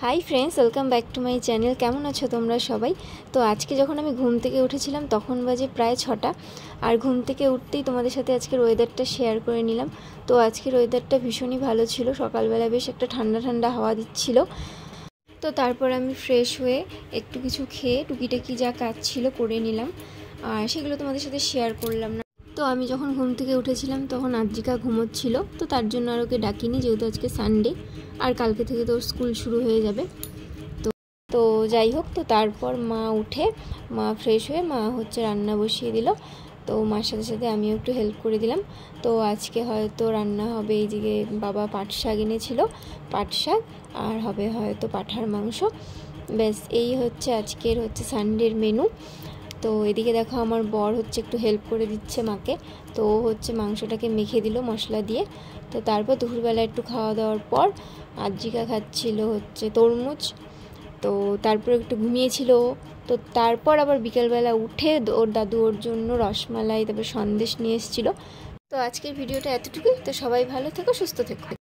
High friends welcome back to my channel. केमन आछो तोमरा सबाई। तो आज के जखन आमी घुम थेके उठेछिलाम तखन बाजे प्राय 6टा और घुम थेके उठतेई तोमादेर साथे आजकेर वेदारटा शेयर करे निलाम। तो आजकेर वेदारटा भीषणই भालो छिलो, सकालबेला बेश एकटा ठंडा ठंडा हावा दिच्छिलो। तो तारपर आमी फ्रेश हुए एकटु किछु खेये टुकिटाकी जा काज छिलो करे निलाम और सेगुलो तोमादेर साथे शेयर करलाम ना। तो आमी जखन घुम थेके उठेछिलाम तखन आद्रिका घुमोच्छिलो, तो तार जोन्नो आर ओके डाकिनी जेहेतु आजके सानडे और कालके थेके तोर स्कूल शुरू हो जाबे। तो যাই হোক, तो तारपर मा उठे मा फ्रेश हुए मा होच्छे रान्ना बसिए दिल। तो मार साथे साथे आमिও একটু हेल्प করে দিলাম। তো আজকে হয়তো রান্না হবে এইদিকে বাবা পাট শাক এনেছিল, পাট শাক আর হবে হয়তো পাঠার মাংস। ব্যাস এই হচ্ছে আজকের হচ্ছে সানডের মেনু। তো এদিকে দেখো আমার বর হচ্ছে একটু হেল্প করে দিচ্ছে মাকে। তো ও হচ্ছে মাংসটাকে মেখে দিল মশলা দিয়ে। তো তারপর দুপুরবেলা একটু খাওয়া দাওয়ার পর আদ্রিকা খাচ্ছিল হচ্ছে তরমুজ। তো তারপর একটু ঘুমিয়েছিল। তো তারপর আবার বিকেলবেলা উঠে ওর দাদু ওর জন্য রসমালাই তারপর সন্দেশ নিয়ে এসেছিল। তো আজকের ভিডিওটা এতটুকুই। তো সবাই ভালো থেকো, সুস্থ থেকো।